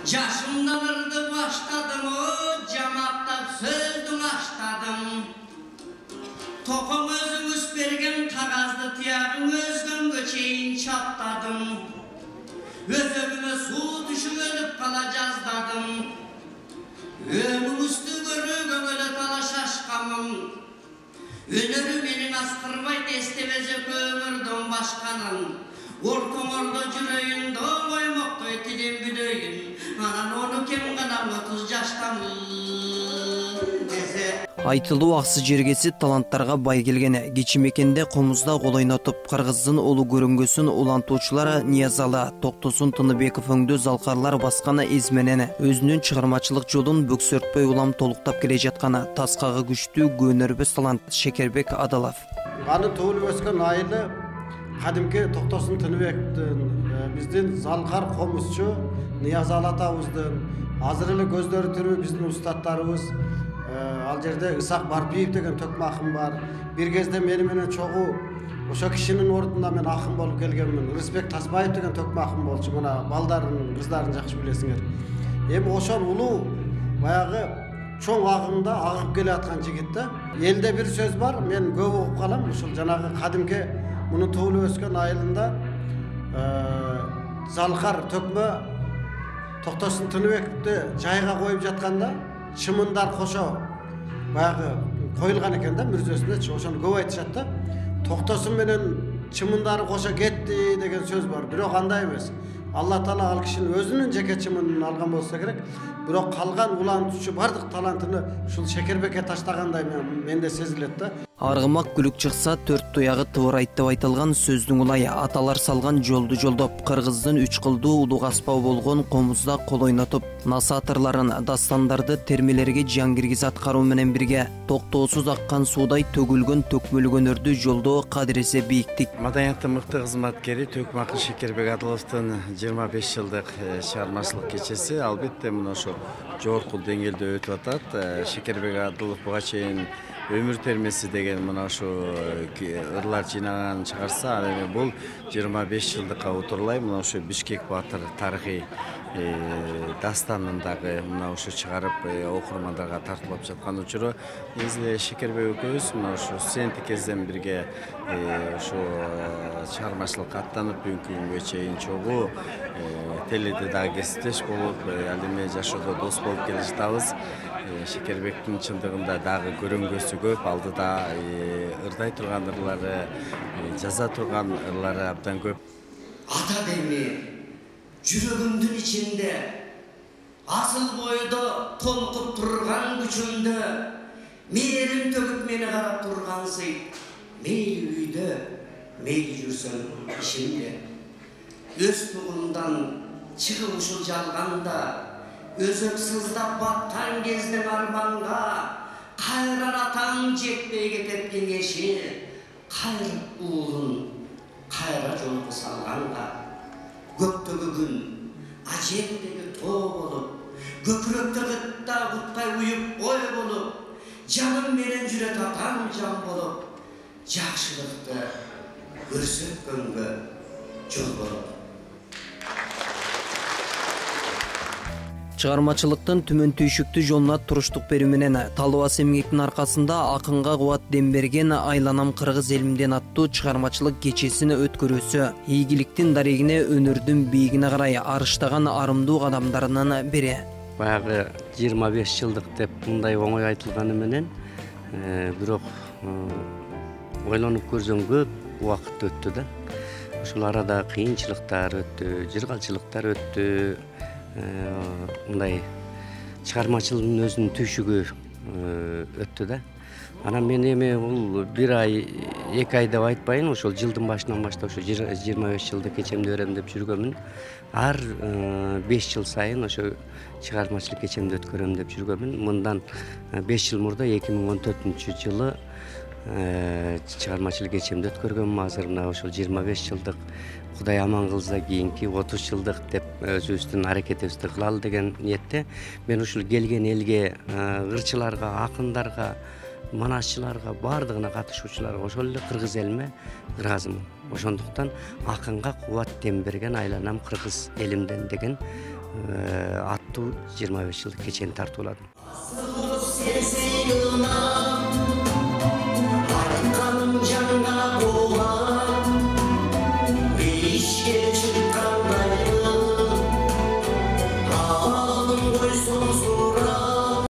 Yaşımdan ırdı başladım o cemaattan sözdüm açtadım. Tokum özümüz bergen kagazdı tiyagım özgün göçeyin çatladım. Özümüme su düşüp ölüp kala жаздадым. Ömüm üstü görü gömölü tala şaşkamım. Önörü menin askırmay destebeze kömürdüm başkanın. Ortomorda jüröyün doğay moktoy tilim büdöyün. Anan onu kim kadam 30 yaştan dese. Айтылуу аксы жергеси таланттарга бай келген кечи мекенде комузда кол ойнотуп кыргыздын улуу көрүнгөсүн улантуучулар Ниязалы Токтосун Тыныбеков өңдө залкарлар баскан эз менен өзүнүн чыгармачылык жолун бөксөртпөй улам толуктап келе жаткан таскагы күчтүү көнөрбөс талант Шекербек Адалов. Аны туулуп өскөн айылы кадимки Токтосун Тыныбековдун, биздин залкар комузчу Ниязалы атабыздын, азыр эле көздөрү түрүү биздин устаттарыбыз. Ал жерде Исак Барпиев деген төкмө акын бар. Бир кезде мени менен чогуу ошо кишинин ордунда мен акын болуп келгенмин. Рысбек Тасбаев деген төкмө акын болчу. Мына балдарын, кыздарын жакшы билесиңер. Эми ошол улуу баягы чоң агымда агып келе аткан жигит да. Элде бир сөз бар, мен көп угуп калам. Ушул жанагы кадимки мунун туулуп өскөн айылында залкар төкмө Токтосун Тыныбековду жайга коюп жатканда чымындар кошо баягы коюлган экен да мүрзөсүнө, ошону көп айтышат да. Токтосун менен чымындары кошо кетти деген сөз бар. Бирок андай эмес. Алла Таала ал кишинин өзүнүн жеке чымынын алган болсо керек. Бирок калган улантуучу бардык талантыны ушул Шекербекке таштагандай менде сезилет да. Аргымак күлүк чыкса төрт туягы тыбырайт деп айтылган сөздүн улайы аталар салган жолду жолдоп кыргыздын 3 кылдуу улуу аспабы болгон комузда кол ойнотуп насаатырларын, дастандарды термелерге жан киргиз аткаруу менен бирге токтоосуз аккан суудай төгүлгөн төкмөлүк өнөрдү жолдоо кадыресе бийиктик. Маданияттын мыкты кызматкери төкмө акын Шекербек Адаловдун 25 жылдык чыгармачылык кечеси албетте мына ошо жогорку деңгээлде өтүп атат. Шекербек Адалов буга чейин өмүр термеси деген мына ошо ырлар жыйнаган чыгарса, ал эми бул 25 жылдыкка утурлай мына ошо Бишкек Батыр тарыхый дастанындагы мына ошо чыгарып окурмандарга тартуулап жаткан учуру негизи Шекербек экөөбүз мына ошо студенттик кезден бирге ошо чыгармачылыкка аттанып бүгүнкү күнгө чейин чогуу теледе дагы кесиптеш болуп ал эми жашоодо дос болуп келе жатабыз. Шекербектин чындыгында дагы көрөнгөсү көп, алдыда ырдай турган ырлары, жаза турган ырлары абдан көп. Ата деми жүрөгүмдүн ичинде асыл бойдо толкуп турган күчүмдө мээрим төгүп мени карап тургансый. Мейли үйдө, мейли жүрсөм ишимде. Өз тугумдан чыгып ушул жалганда өзөк сыздап баткан кезден арманга кайран атаң жетпей кетет кеңеши кайрып уулун кайра жолго салганга көктөгү күн ажемдеги тоо болуп көкүрөктөгү да буттай уюп ой болуп жаным менен жүрөт атам жан болуп жакшылыкты көрсөткөнгө жол болуп. Чыгармачылыктын түмөн түйшүктүү жолуна туруштук берүү менен талбас эмгектин аркасында акынга кубат дем берген Айланам кыргыз элимден аттуу чыгармачылык кечесин өткөрүүсү ийгиликтин дарегине өнөрдүн бийигине карай арыштаган арымдуу кадамдарынын бири. Баягы 25 жылдык деп мындай оңой айтылганы менен бирок ойлонуп көрсөң көп убакыт өттү да. Ушул арада кыйынчылыктар өттү, жыргалчылыктар өттү. Мындай чыгармачылыктын өзүнүн түйшүгү өттү да. Анан мен эми бул 1 ай, 2 ай деп айтпайын, ошол жылдын башынан баштап ошо 25 жылды кечемди берем деп жүргөмүн. Ар 5 жыл сайын ошо чыгармачылык кечемди өткөрөм деп жүргөмүн. Мындан 5 жыл мурда 2014-жылы чыгармачылык кечемди өткөргөм. Азыр мына ошол 25 жылдык Кудай аман кылса кийинки 30 жылдык деп өзүбүздүн аракетибизди кылалы деген ниетте мен ушул келген элге ырчыларга, акындарга, манасчыларга, бардыгына катышуучуларга ошол эле кыргыз элиме ыраазымын. Ошондуктан акынга кубат дем берген айланам кыргыз элимден деген аттуу 25 жылдык кечени тартууладым.